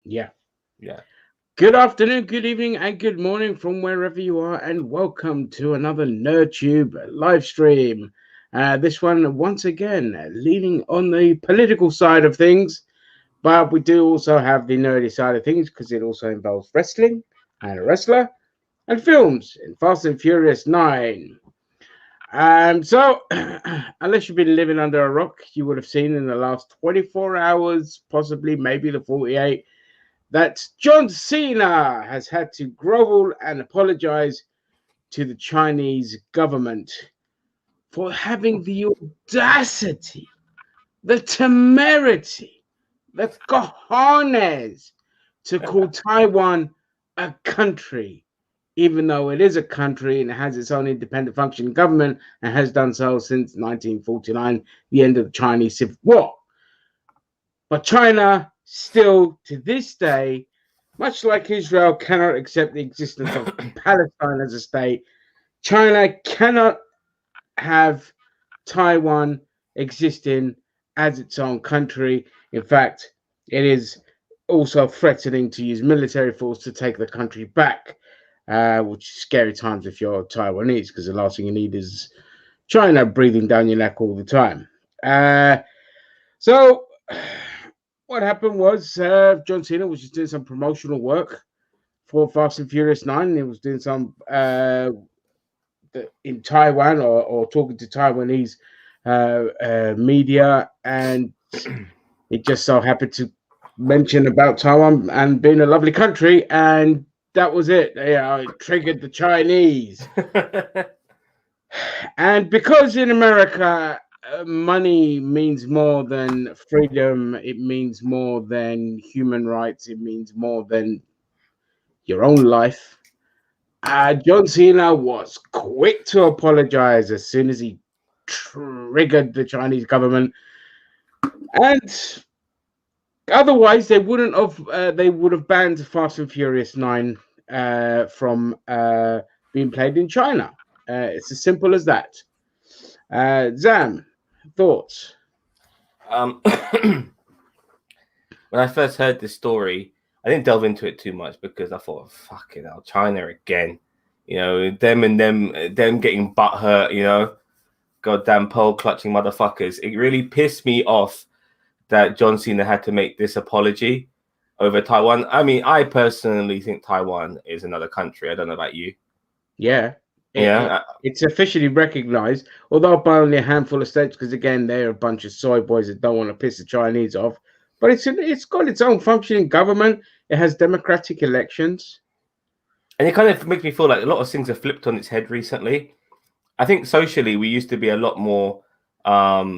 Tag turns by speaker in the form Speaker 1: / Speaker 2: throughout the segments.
Speaker 1: Yeah.
Speaker 2: Yeah.
Speaker 1: Good afternoon, good evening, and good morning from wherever you are, and welcome to another NerdTube live stream. This one, once again, leaning on the political side of things, but we do also have the nerdy side of things because it also involves wrestling and a wrestler and films in Fast and Furious 9. So, unless you've been living under a rock, you would have seen in the last 24 hours, possibly maybe the 48, that John Cena has had to grovel and apologize to the Chinese government for having the audacity, the temerity, the cojones to call Taiwan a country, even though it is a country and it has its own independent functioning government and has done so since 1949, the end of the Chinese Civil War. But China still, to this day, much like Israel cannot accept the existence of Palestine as a state, China cannot have Taiwan existing as its own country. In fact, it is also threatening to use military force to take the country back, which is scary times if you're Taiwanese, because the last thing you need is China breathing down your neck all the time. So, what happened was John Cena was just doing some promotional work for Fast and Furious 9. He was doing some in Taiwan or talking to Taiwanese media, and it just so happened to mention about Taiwan and being a lovely country, and that was it. It triggered the Chinese. And because in America, money means more than freedom, it means more than human rights, it means more than your own life. John Cena was quick to apologize as soon as he triggered the Chinese government, and otherwise they wouldn't have. They would have banned Fast and Furious 9 from being played in China. It's as simple as that. Zam, thoughts?
Speaker 2: When I first heard this story, I didn't delve into it too much because I thought, fuck it, China again. Them getting butthurt, goddamn pole clutching motherfuckers. It really pissed me off that John Cena had to make this apology over Taiwan. I mean, I personally think Taiwan is another country. I don't know about you.
Speaker 1: Yeah.
Speaker 2: Yeah.
Speaker 1: It's officially recognized, although by only a handful of states, because again, they're a bunch of soy boys that don't want to piss the Chinese off. But it's got its own functioning government. It has democratic elections.
Speaker 2: And it kind of makes me feel like a lot of things have flipped on its head recently. I think socially we used to be a lot more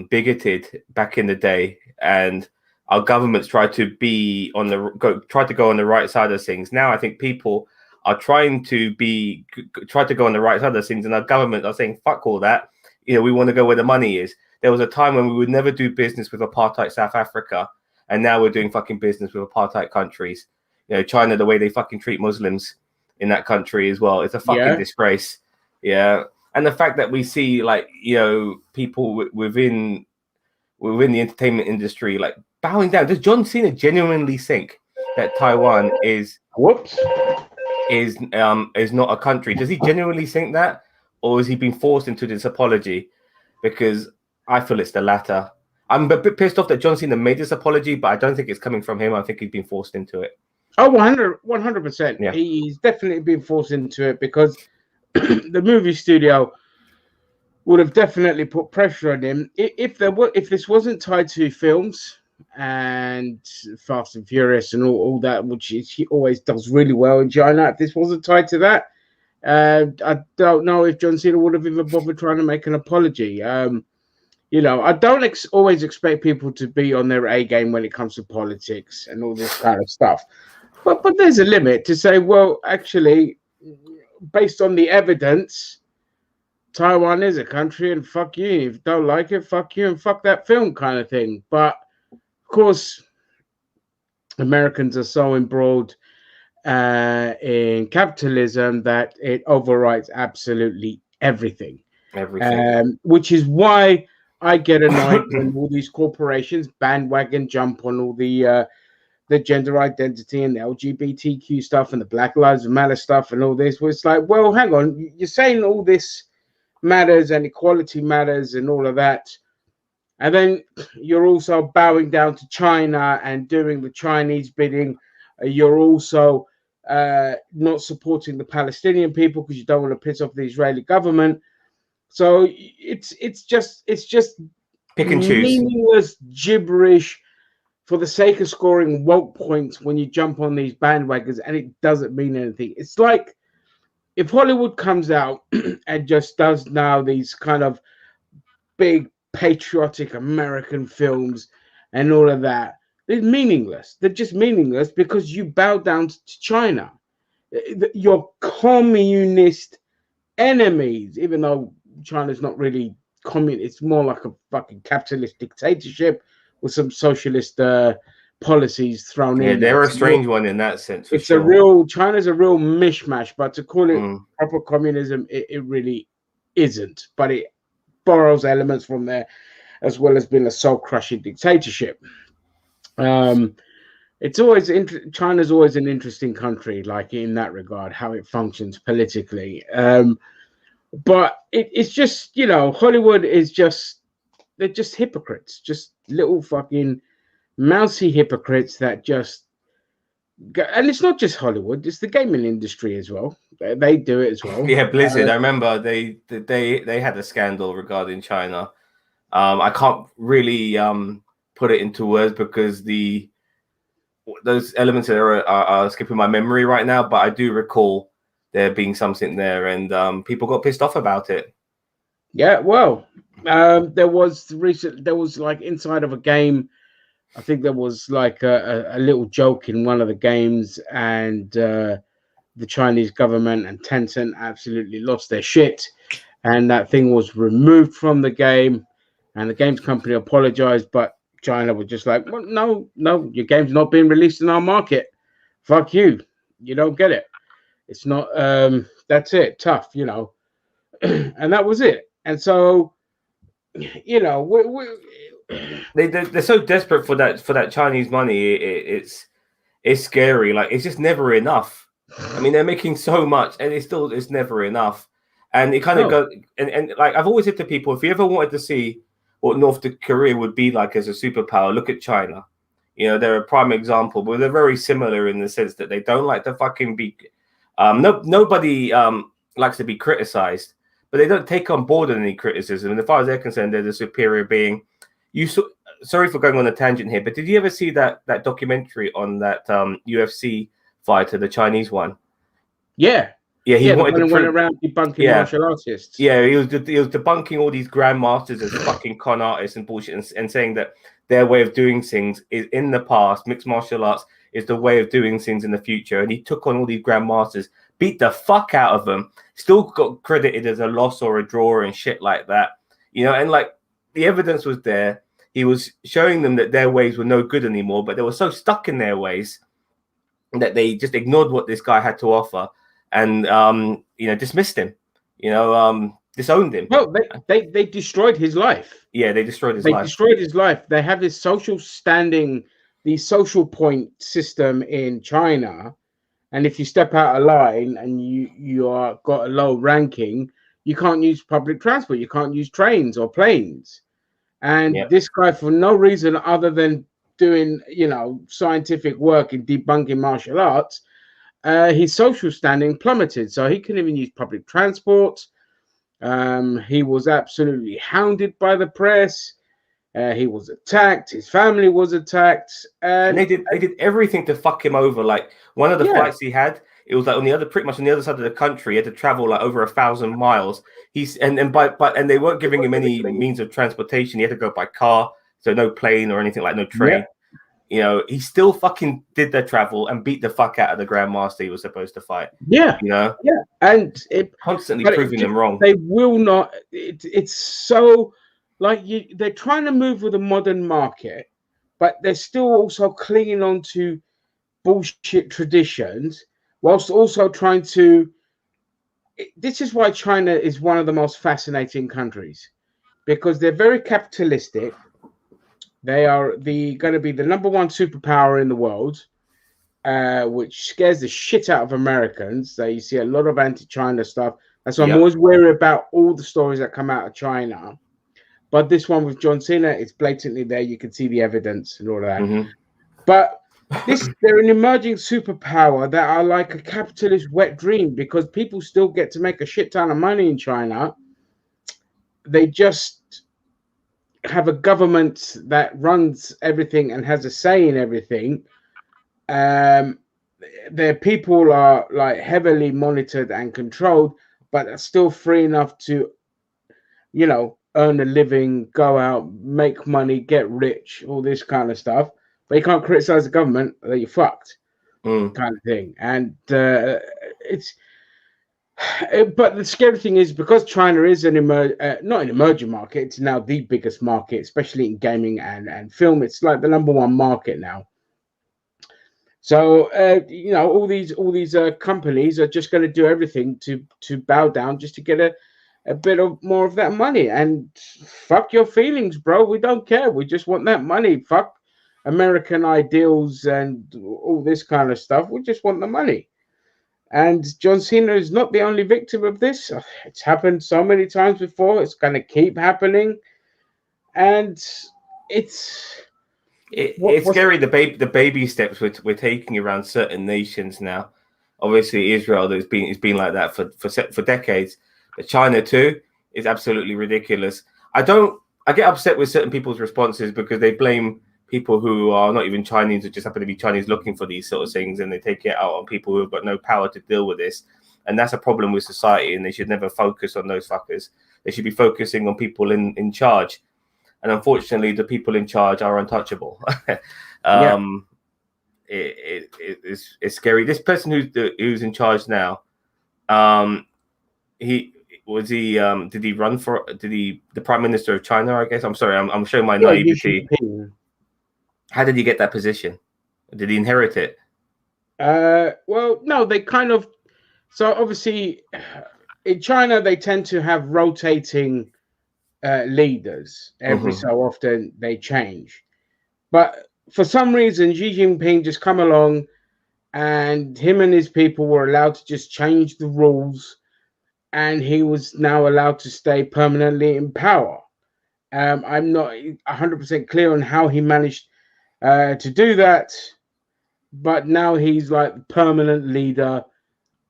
Speaker 2: bigoted back in the day, and our governments tried to go on the right side of things. Now I think people are trying to go on the right side of things, and our government are saying fuck all that. We want to go where the money is. There was a time when we would never do business with apartheid South Africa, and now we're doing fucking business with apartheid countries. China, the way they fucking treat Muslims in that country as well, it's a fucking disgrace. Yeah. And the fact that we see people within the entertainment industry bowing down. Does John Cena genuinely think that Taiwan is not a country? Does he genuinely think that, or has he been forced into this apology? Because I feel it's the latter. I'm a bit pissed off that John Cena made this apology, but I don't think it's coming from him. I think he's been forced into it.
Speaker 1: Oh, 100%. Yeah. He's definitely been forced into it because the movie studio would have definitely put pressure on him if this wasn't tied to films and Fast and Furious and all that, which he always does really well in China. If this wasn't tied to that, I don't know if John Cena would have even bothered trying to make an apology. I don't always expect people to be on their A game when it comes to politics and all this kind of stuff. But there's a limit to say, well, actually, based on the evidence, Taiwan is a country and fuck you. If you don't like it, fuck you and fuck that film kind of thing. But, of course, Americans are so embroiled in capitalism that it overrides absolutely everything. Which is why I get annoyed when all these corporations bandwagon jump on all the the gender identity and the LGBTQ stuff and the Black Lives Matter stuff and all this. Well, it's like, well, hang on, you're saying all this matters and equality matters and all of that, and then you're also bowing down to China and doing the Chinese bidding. You're also not supporting the Palestinian people because you don't want to piss off the Israeli government. So it's just
Speaker 2: Pick and choose.
Speaker 1: meaningless gibberish for the sake of scoring woke points when you jump on these bandwagons, and it doesn't mean anything. It's like if Hollywood comes out and just does now these kind of big patriotic American films and all of that, they're meaningless. They're just meaningless because you bow down to China, your communist enemies, even though China's not really communist, it's more like a fucking capitalist dictatorship with some socialist policies thrown
Speaker 2: Yeah,
Speaker 1: in there.
Speaker 2: they're a strange one in that sense. For
Speaker 1: It's
Speaker 2: sure.
Speaker 1: a real China's a real mishmash, but to call it proper communism, it really isn't. But it borrows elements from there, as well as being a soul-crushing dictatorship. It's always China's always an interesting country, like in that regard, how it functions politically. But it's just, you know, Hollywood is just, they're just hypocrites, just little fucking mousy hypocrites that just go, and it's not just Hollywood, it's the gaming industry as well. They do it as well.
Speaker 2: Yeah, Blizzard. I remember they had a scandal regarding China. I can't really put it into words because those elements are skipping my memory right now, but I do recall there being something there, and people got pissed off about it.
Speaker 1: Yeah, well, there was like inside of a game, I think there was like a little joke in one of the games, and the Chinese government and Tencent absolutely lost their shit, and that thing was removed from the game, and the games company apologized, but China was just like, well, no, your game's not being released in our market. Fuck you. You don't get it. It's not, that's it. Tough, you know. And that was it. And so, you know,
Speaker 2: they're so desperate for that Chinese money. It's scary. Like, it's just never enough. I mean, they're making so much, and it's never enough. And it kind of goes, and like I've always said to people, if you ever wanted to see what North Korea would be like as a superpower, look at China. You know, they're a prime example, but they're very similar in the sense that they don't like to fucking be. Nobody likes to be criticized, but they don't take on board any criticism. And as far as they're concerned, they're the superior being. Sorry for going on a tangent here, but did you ever see that documentary on that UFC fighter, the Chinese one?
Speaker 1: Yeah.
Speaker 2: Yeah, he
Speaker 1: went around debunking martial artists.
Speaker 2: Yeah, he was debunking all these grandmasters as fucking con artists and bullshit, and saying that their way of doing things is in the past. Mixed martial arts is the way of doing things in the future. And he took on all these grandmasters, beat the fuck out of them, still got credited as a loss or a draw and shit like that. You know, and like the evidence was there. He was showing them that their ways were no good anymore, but they were so stuck in their ways that they just ignored what this guy had to offer. And dismissed him, disowned him.
Speaker 1: Well, they destroyed his life.
Speaker 2: Yeah, they destroyed his life.
Speaker 1: They destroyed his life. They have this social standing, the social point system in China, and if you step out of line and you are got a low ranking, you can't use public transport. You can't use trains or planes. And this guy, for no reason other than doing scientific work in debunking martial arts, his social standing plummeted, so he couldn't even use public transport. He was absolutely hounded by the press. He was attacked. His family was attacked, and
Speaker 2: they did everything to fuck him over. Like one of the fights he had, it was like pretty much on the other side of the country. He had to travel like over 1,000 miles. And they weren't giving him any means of transportation. He had to go by car, so no plane or anything, like no train. Yeah. You know, he still fucking did the travel and beat the fuck out of the grandmaster he was supposed to fight.
Speaker 1: Yeah, and
Speaker 2: constantly proving them wrong.
Speaker 1: They will not. It's so like they're trying to move with a modern market, but they're still also clinging on to bullshit traditions, whilst also trying to. This is why China is one of the most fascinating countries, because they're very capitalistic. They are going to be the number one superpower in the world, which scares the shit out of Americans. So you see a lot of anti-China stuff. That's why I'm
Speaker 2: Yep.
Speaker 1: always wary about all the stories that come out of China. But this one with John Cena, it's blatantly there. You can see the evidence and all of that.
Speaker 2: Mm-hmm.
Speaker 1: But they're an emerging superpower that are like a capitalist wet dream because people still get to make a shit ton of money in China. They just have a government that runs everything and has a say in everything. Um, their people are like heavily monitored and controlled, but are still free enough to, earn a living, go out, make money, get rich, all this kind of stuff. But you can't criticize the government that you're fucked, kind of thing. And it's but the scary thing is because China is not an emerging market, it's now the biggest market, especially in gaming and film. It's like the number one market now. So all these companies are just going to do everything to bow down just to get a bit of more of that money. And fuck your feelings, bro. We don't care. We just want that money. Fuck American ideals and all this kind of stuff. We just want the money. And John Cena is not the only victim of this. It's happened so many times before. It's going to keep happening. And it's
Speaker 2: It's scary the baby steps we're taking around certain nations now. Obviously, Israel has been like that for decades, but China too is absolutely ridiculous. I get upset with certain people's responses because they blame people who are not even Chinese or just happen to be Chinese looking for these sort of things, and they take it out on people who have got no power to deal with this. And that's a problem with society, and they should never focus on those fuckers. They should be focusing on people in charge. And unfortunately, the people in charge are untouchable. It's scary. This person who's in charge now, did he run for the Prime Minister of China? I guess I'm sorry, I'm showing my naivety. How did he get that position? Did he inherit it?
Speaker 1: Well, no, they kind of. So obviously, in China, they tend to have rotating leaders. Every so often they change, but for some reason Xi Jinping just come along and him and his people were allowed to just change the rules, and he was now allowed to stay permanently in power. I'm not 100% clear on how he managed to do that, but now he's like the permanent leader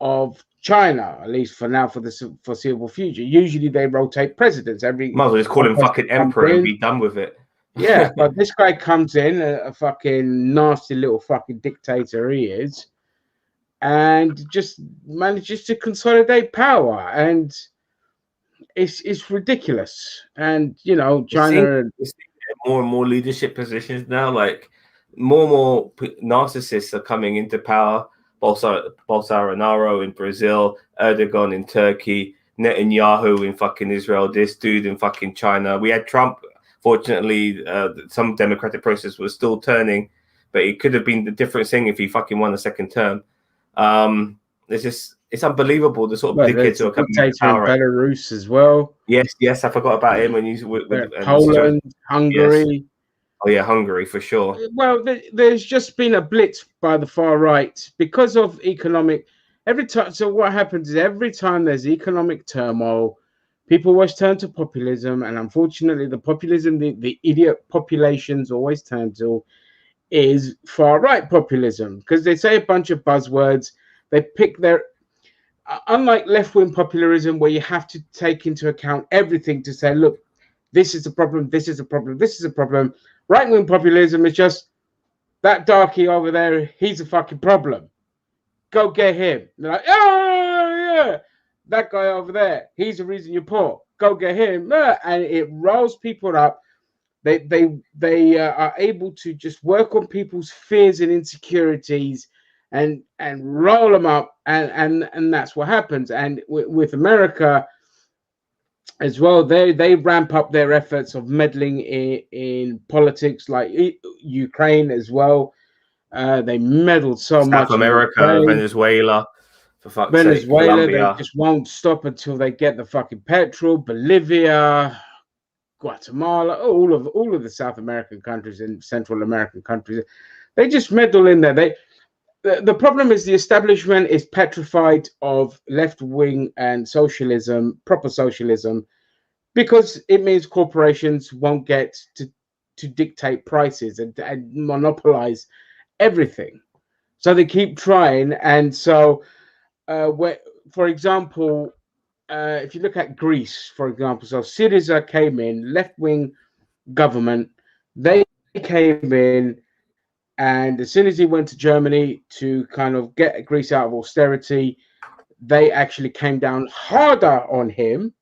Speaker 1: of China, at least for now, for the foreseeable future. Usually they rotate presidents every.
Speaker 2: Might as well just call him fucking emperor and be done with it.
Speaker 1: Yeah, but this guy comes in, a fucking nasty little fucking dictator he is, and just manages to consolidate power, and it's ridiculous. And China,
Speaker 2: more and more leadership positions now, like more and more narcissists are coming into power. Bolsonaro in Brazil, Erdogan in Turkey, Netanyahu in fucking Israel, this dude in fucking China. We had Trump. Fortunately, some democratic process was still turning, but it could have been a different thing if he fucking won a second term. It's unbelievable the sort of dickheads who are coming into power.
Speaker 1: In Belarus as well.
Speaker 2: Yes, I forgot about him when you with
Speaker 1: Poland, Hungary.
Speaker 2: Yes. Oh yeah, Hungary for sure.
Speaker 1: Well, there's just been a blitz by the far right because of economic. Every time, so what happens is every time there's economic turmoil, people always turn to populism, and unfortunately, the populism the idiot populations always turn to is far right populism because they say a bunch of buzzwords. They pick their. Unlike left-wing populism, where you have to take into account everything to say, look, this is a problem, this is a problem, this is a problem. Right-wing populism is just that darky over there. He's a fucking problem. Go get him. They're like, oh yeah, that guy over there. He's the reason you're poor. Go get him. And it riles people up. They are able to just work on people's fears and insecurities, and roll them up, and that's what happens. And with America as well, they ramp up their efforts of meddling in politics, like Ukraine as well. They meddled so much.
Speaker 2: South America, Venezuela, for fuck's
Speaker 1: Venezuela,
Speaker 2: sake,
Speaker 1: they just won't stop until they get the fucking petrol. Bolivia, Guatemala, all of the South American countries and Central American countries. They just meddle in there. The problem is the establishment is petrified of left wing and socialism, proper socialism, because it means corporations won't get to dictate prices and monopolize everything. So they keep trying, and so for example, if you look at Greece, for example, so Syriza came in, left wing government, they came in, and as soon as he went to Germany to kind of get Greece out of austerity, they actually came down harder on him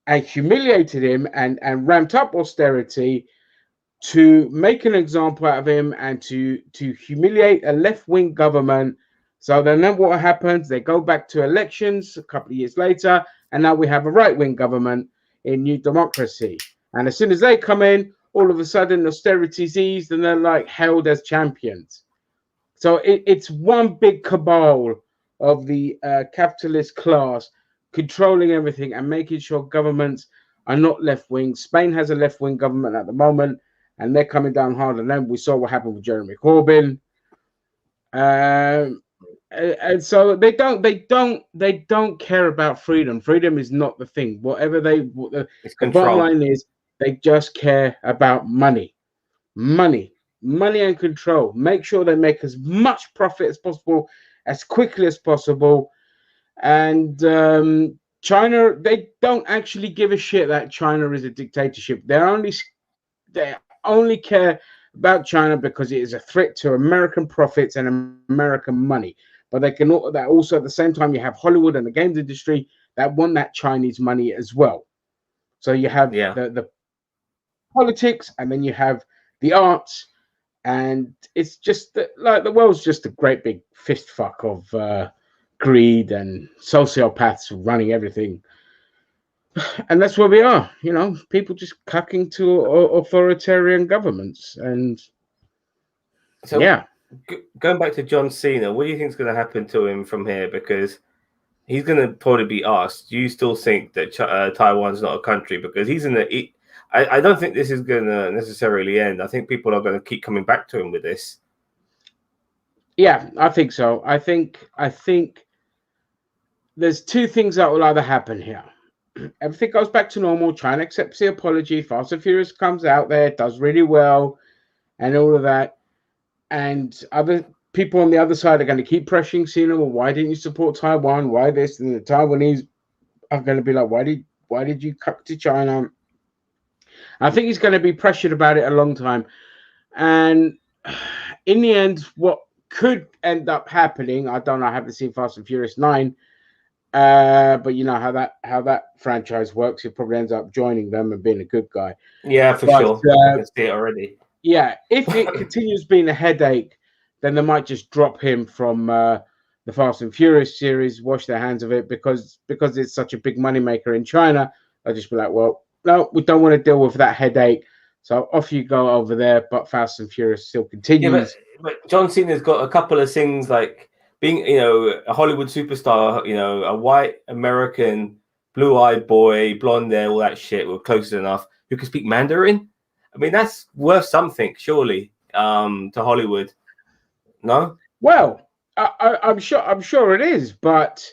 Speaker 1: and humiliated him and ramped up austerity to make an example out of him and to humiliate a left-wing government. So then what happens? They go back to elections a couple of years later, and now we have a right-wing government in New Democracy. And as soon as they come in, all of a sudden austerity's eased and they're like held as champions. So it's one big cabal of the capitalist class controlling everything and making sure governments are not left-wing. Spain has a left-wing government at the moment, and they're coming down hard on them. We saw what happened with Jeremy Corbyn. And so they don't care about freedom. Freedom is not the thing. The bottom line is they just care about money and control. Make sure they make as much profit as possible, as quickly as possible. And China, they don't actually give a shit that China is a dictatorship. They only care about China because it is a threat to American profits and American money. But they can also at the same time you have Hollywood and the games industry that want that Chinese money as well. So you have the politics, and then you have the arts, and it's just like the world's just a great big fist fuck of greed and sociopaths running everything. And that's where we are, people just cucking to authoritarian governments. And
Speaker 2: so going back to John Cena, what do you think is going to happen to him from here? Because he's going to probably be asked, do you still think that Taiwan's not a country? Because I don't think this is going to necessarily end. I think people are going to keep coming back to him with this.
Speaker 1: Yeah, I think so. I think there's two things that will either happen here. Everything goes back to normal. China accepts the apology. Fast and Furious comes out there, does really well, and all of that. And other people on the other side are going to keep pressuring Cena. Well, why didn't you support Taiwan? Why this? And the Taiwanese are going to be like, why did you cut to China? I think he's going to be pressured about it a long time. And in the end, what could end up happening, I don't know. I haven't seen Fast and Furious 9. But you know how that franchise works. He probably ends up joining them and being a good guy.
Speaker 2: Yeah, for sure. I can see it already.
Speaker 1: Yeah, if it continues being a headache, then they might just drop him from the Fast and Furious series, wash their hands of it, because it's such a big moneymaker in China. They'll just be like, well, no, we don't want to deal with that headache. So off you go over there. But Fast and Furious still continues.
Speaker 2: Yeah, but John Cena's got a couple of things like being, a Hollywood superstar, a white American, blue-eyed boy, blonde hair, all that shit. We're close enough. Who can speak Mandarin? I mean, that's worth something, surely, to Hollywood. No?
Speaker 1: Well, I'm sure it is, but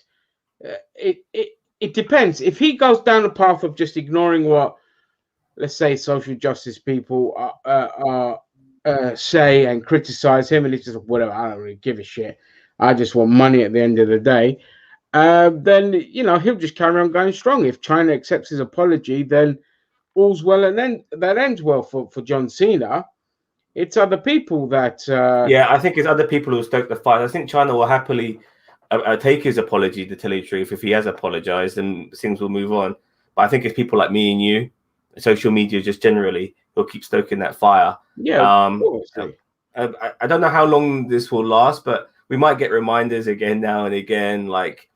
Speaker 1: it depends. If he goes down the path of just ignoring what, let's say, social justice people say and criticize him, and he's just whatever, I don't really give a shit. I just want money at the end of the day. Then he'll just carry on going strong. If China accepts his apology, then all's well, and then that ends well for John Cena. It's other people that.
Speaker 2: I think it's other people who stoke the fight. I think China will happily take his apology, to tell you the truth. If he has apologized, then things will move on. But I think it's people like me and you, social media just generally, will keep stoking that fire.
Speaker 1: Yeah.
Speaker 2: I don't know how long this will last, but we might get reminders again now and again, like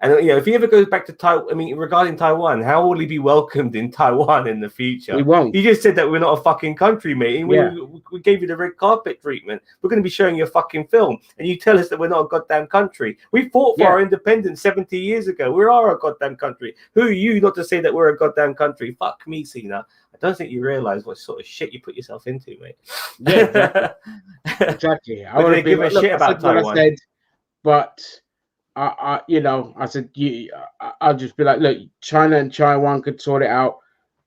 Speaker 2: And if he ever goes back to Taiwan, I mean, regarding Taiwan, how will he be welcomed in Taiwan in the future?
Speaker 1: He won't.
Speaker 2: You just said that we're not a fucking country, mate. And
Speaker 1: Yeah.
Speaker 2: we gave you the red carpet treatment. We're going to be showing you a fucking film, and you tell us that we're not a goddamn country. We fought for our independence 70 years ago. We are a goddamn country. Who are you not to say that we're a goddamn country? Fuck me, Cena. I don't think you realize what sort of shit you put yourself into, mate.
Speaker 1: Yeah, exactly.
Speaker 2: I would give a shit about Taiwan.
Speaker 1: I said, but I said, I'll just be like, look, China and Taiwan could sort it out.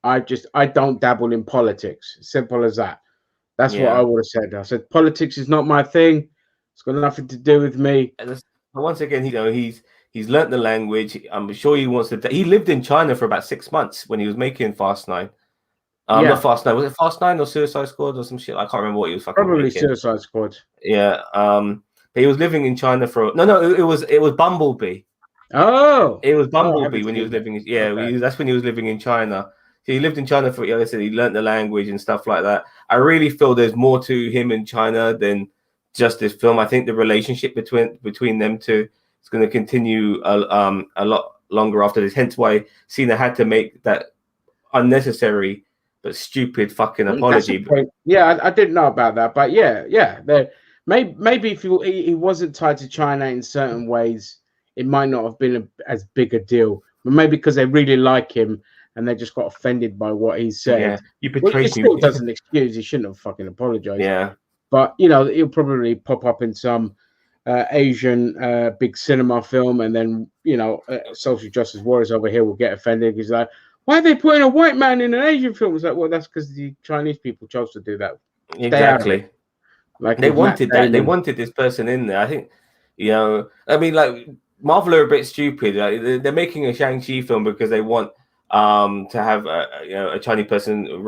Speaker 1: I don't dabble in politics. Simple as that. That's what I would have said. I said, politics is not my thing. It's got nothing to do with me.
Speaker 2: And once again, he's learnt the language. I'm sure he wants to. He lived in China for about 6 months when he was making Fast 9. Not Fast 9. Was it Fast 9 or Suicide Squad or some shit? I can't remember what he was fucking
Speaker 1: Probably
Speaker 2: making.
Speaker 1: Suicide Squad.
Speaker 2: Yeah. But he was living in China for it was Bumblebee.
Speaker 1: Oh,
Speaker 2: it was Bumblebee when he was living. That's when he was living in China. So he lived in China for. Like I said, he learnt the language and stuff like that. I really feel there's more to him in China than just this film. I think the relationship between them two is going to continue a lot longer after this. Hence why Cena had to make that unnecessary but stupid fucking apology.
Speaker 1: Yeah, I didn't know about that, but yeah. Maybe if he wasn't tied to China in certain ways, it might not have been as big a deal. But maybe because they really like him and they just got offended by what he said.
Speaker 2: Yeah, you betrayed me.
Speaker 1: It still doesn't excuse. He shouldn't have fucking apologized.
Speaker 2: Yeah,
Speaker 1: but he'll probably pop up in some Asian big cinema film, and then social justice warriors over here will get offended. He's like, why are they putting a white man in an Asian film? It's like, well, that's because the Chinese people chose to do that.
Speaker 2: Exactly.
Speaker 1: Like
Speaker 2: they wanted that. They wanted this person in there. I think, I mean, like Marvel are a bit stupid. Like, they're making a Shang-Chi film because they want to have a Chinese person,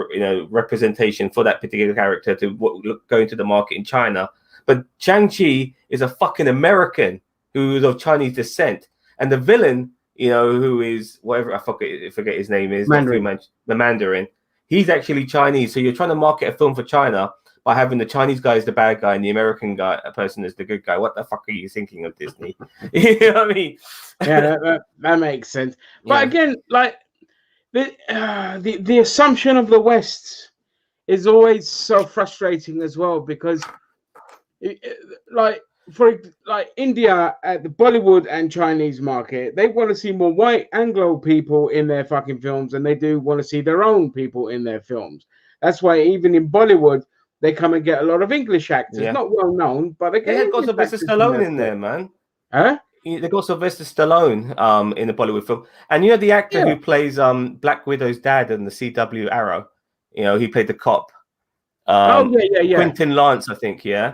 Speaker 2: representation for that particular character to go into the market in China. But Shang-Chi is a fucking American who is of Chinese descent, and the villain, who is whatever I forget his name is,
Speaker 1: Mandarin.
Speaker 2: The Mandarin. He's actually Chinese. So you're trying to market a film for China by having the Chinese guy as the bad guy and the American person as the good guy. What the fuck are you thinking of, Disney? You know what I mean?
Speaker 1: Yeah, that makes sense. But again, like the assumption of the West is always so frustrating as well, because India at the Bollywood and Chinese market, they want to see more white Anglo people in their fucking films than they do want to see their own people in their films. That's why even in Bollywood, they come and get a lot of English actors, not well known, but they
Speaker 2: had got Sylvester Stallone in there, man.
Speaker 1: Huh?
Speaker 2: They got Sylvester Stallone in the Bollywood film, and the actor who plays Black Widow's dad in the CW Arrow. He played the cop. Quentin Lance, I think. Yeah.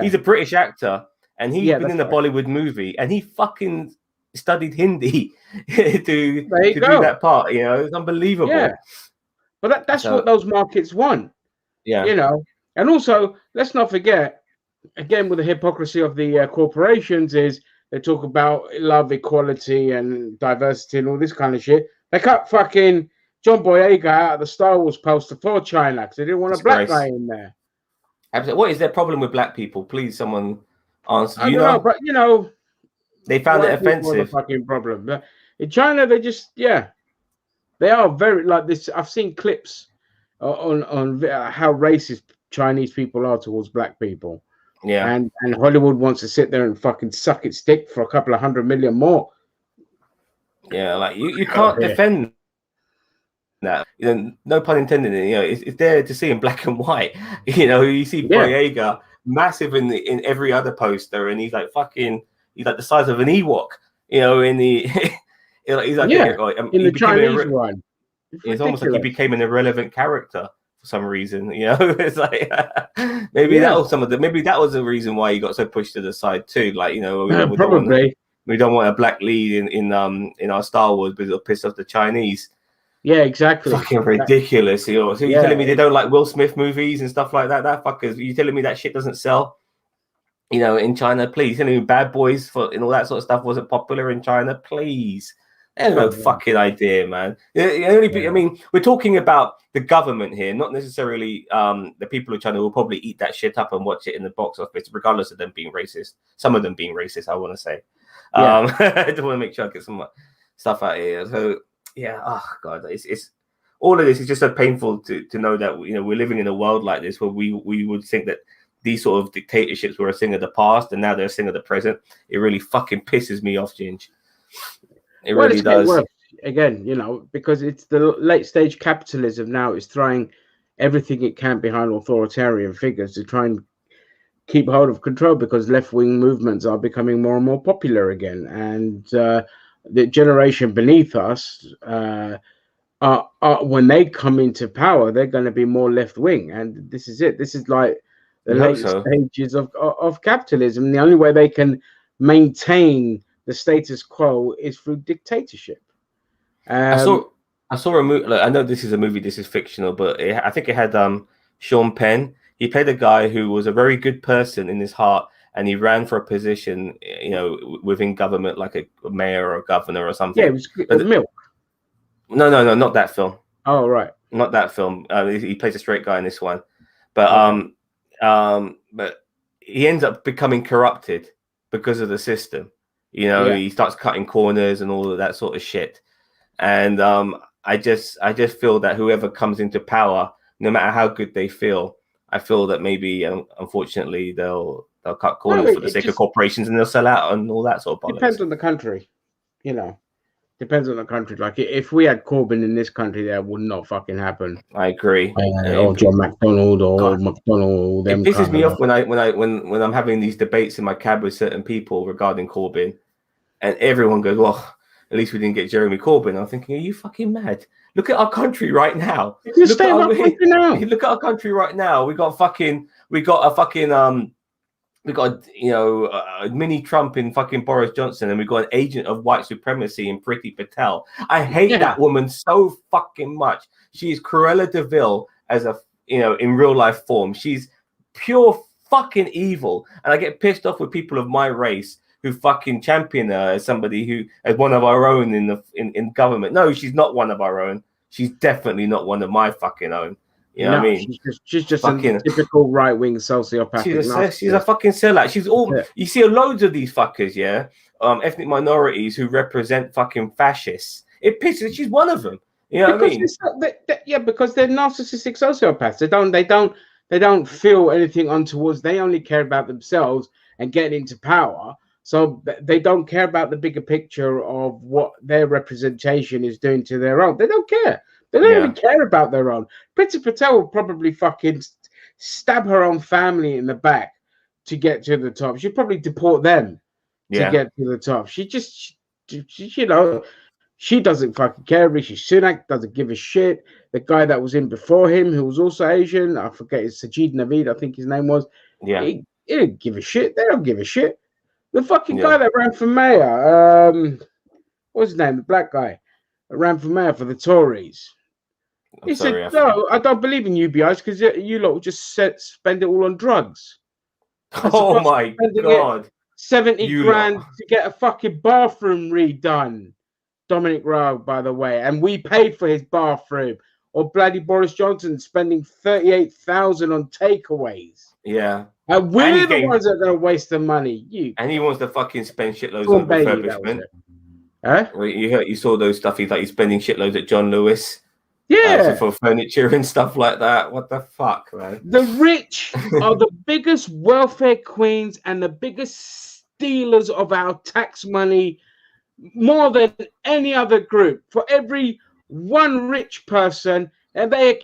Speaker 2: He's a British actor, and he's been in a Bollywood movie, and he fucking studied Hindi to do that part. It's unbelievable.
Speaker 1: Yeah, but that's what those markets want.
Speaker 2: Yeah.
Speaker 1: And also, let's not forget, again, with the hypocrisy of the corporations, is they talk about love, equality, and diversity, and all this kind of shit. They cut fucking John Boyega out of the Star Wars poster for China because they didn't want a black guy in there.
Speaker 2: Absolutely. What is their problem with black people? Please, someone answer.
Speaker 1: I don't know, but
Speaker 2: they found it offensive.
Speaker 1: The fucking problem. But in China, they just they are very like this. I've seen clips on how racist Chinese people are towards black people.
Speaker 2: Yeah,
Speaker 1: and Hollywood wants to sit there and fucking suck its dick for a couple of 100 million more.
Speaker 2: Yeah, like you can't defend that. No pun intended. It's there to see in black and white. You see Boyega massive in every other poster, and he's like the size of an Ewok. In the he's like
Speaker 1: in the Chinese one.
Speaker 2: It's almost like he became an irrelevant character for some reason. It's like maybe that was the reason why he got so pushed to the side too. Like
Speaker 1: probably
Speaker 2: we don't want a black lead in our Star Wars because it'll piss off the Chinese.
Speaker 1: Yeah, exactly.
Speaker 2: Fucking ridiculous. So you're telling me they don't like Will Smith movies and stuff like that? That fuckers. You telling me that shit doesn't sell? In China, please. Telling me Bad Boys and all that sort of stuff wasn't popular in China, please. There's no fucking idea, man. I mean, we're talking about the government here, not necessarily the people of China will probably eat that shit up and watch it in the box office, regardless of them being racist. Some of them being racist, I want to say. I just want to make sure I get some stuff out here. So yeah, oh god, it's all of this is just so painful to know that we're living in a world like this where we would think that these sort of dictatorships were a thing of the past and now they're a thing of the present. It really fucking pisses me off, Ginge. It really does.
Speaker 1: Again, because it's the late stage capitalism now is throwing everything it can behind authoritarian figures to try and keep hold of control, because left-wing movements are becoming more and more popular again, and the generation beneath us when they come into power, they're going to be more left-wing, and this is it. This is like the late stages of capitalism. The only way they can maintain the status quo is through dictatorship.
Speaker 2: I saw a movie. Look, I know this is a movie. This is fictional, but I think it had Sean Penn. He played a guy who was a very good person in his heart, and he ran for a position, within government, like a mayor or a governor or something.
Speaker 1: Yeah, it was Milk.
Speaker 2: No, not that film.
Speaker 1: Oh, right.
Speaker 2: Not that film. He plays a straight guy in this one, but but he ends up becoming corrupted because of the system. He starts cutting corners and all of that sort of shit. And I just feel that whoever comes into power, no matter how good they feel, I feel that maybe unfortunately they'll cut corners for the sake of corporations, and they'll sell out and all that sort of bollocks.
Speaker 1: Depends on the country, Depends on the country. Like if we had Corbyn in this country, that would not fucking happen.
Speaker 2: I agree.
Speaker 1: Or John McDonnell or McDonnell.
Speaker 2: It pisses me off when I'm having these debates in my cab with certain people regarding Corbyn, and everyone goes, "Well, at least we didn't get Jeremy Corbyn." I'm thinking, are you fucking mad? Look at our country right now. Look at our country right now. We got a mini Trump in fucking Boris Johnson, and we got an agent of white supremacy in Priti Patel. I hate that woman so fucking much. She's Cruella de Vil in real life form. She's pure fucking evil, and I get pissed off with people of my race who fucking champion her as somebody as one of our own in government. No, she's not one of our own. She's definitely not one of my fucking own. You know what I mean?
Speaker 1: She's just fucking, a typical right-wing sociopath.
Speaker 2: She's a fucking sellout. She's all. Yeah. You see loads of these fuckers, ethnic minorities who represent fucking fascists. It pisses. She's one of them. You know what I mean?
Speaker 1: Because they're narcissistic sociopaths. They don't feel anything untowards. They only care about themselves and getting into power. So they don't care about the bigger picture of what their representation is doing to their own. They don't care. They don't even care about their own. Priti Patel will probably fucking stab her own family in the back to get to the top. She'd probably deport them to get to the top. She doesn't fucking care. Rishi Sunak doesn't give a shit. The guy that was in before him, who was also Asian, I forget, it's Sajid Naveed, I think his name was.
Speaker 2: Yeah.
Speaker 1: He didn't give a shit. They don't give a shit. The fucking guy that ran for mayor, what's his name? The black guy that ran for mayor for the Tories. He said, "No, I don't believe in UBIs because you lot will just spend it all on drugs."
Speaker 2: Oh my god!
Speaker 1: 70 grand to get a fucking bathroom redone. Dominic Raab, by the way, and we paid for his bathroom. Or bloody Boris Johnson spending 38,000 on takeaways.
Speaker 2: Yeah.
Speaker 1: And we're the ones that are going to waste the money.
Speaker 2: And he wants to fucking spend shitloads on refurbishment.
Speaker 1: Huh?
Speaker 2: Well, you saw those stuff. He's spending shitloads at John Lewis.
Speaker 1: Yeah.
Speaker 2: For furniture and stuff like that. What the fuck, man?
Speaker 1: The rich are the biggest welfare queens and the biggest stealers of our tax money, more than any other group. For every one rich person, and they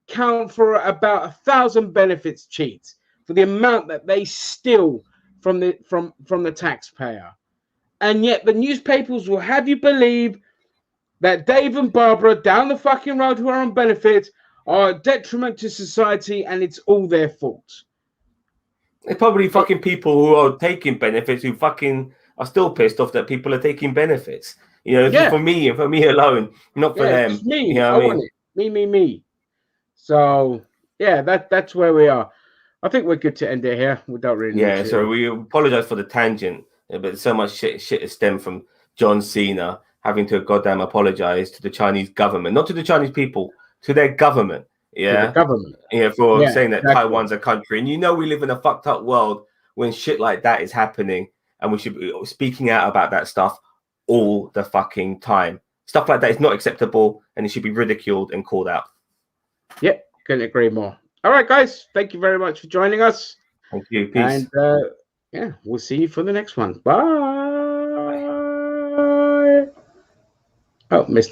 Speaker 1: account for about 1,000 benefits cheats for the amount that they steal from the taxpayer. And yet the newspapers will have you believe that Dave and Barbara down the fucking road who are on benefits are a detriment to society, and it's all their fault.
Speaker 2: They're probably fucking people who are taking benefits who fucking are still pissed off that people are taking benefits. For me and for me alone, not for them.
Speaker 1: It's me.
Speaker 2: You know what I
Speaker 1: mean? Me. So that's where we are. I think we're good to end it here. We don't really.
Speaker 2: Yeah. So we apologize for the tangent, but so much shit has stemmed from John Cena having to goddamn apologize to the Chinese government, not to the Chinese people, to their government. Yeah.
Speaker 1: To the government.
Speaker 2: Yeah, for saying that Taiwan's a country, and we live in a fucked up world when shit like that is happening. and we should be speaking out about that stuff all the fucking time. Stuff like that is not acceptable, and it should be ridiculed and called out.
Speaker 1: Yep, couldn't agree more. All right, guys, thank you very much for joining us.
Speaker 2: Thank you. Peace.
Speaker 1: And yeah, we'll see you for the next one. Bye. Oh, missed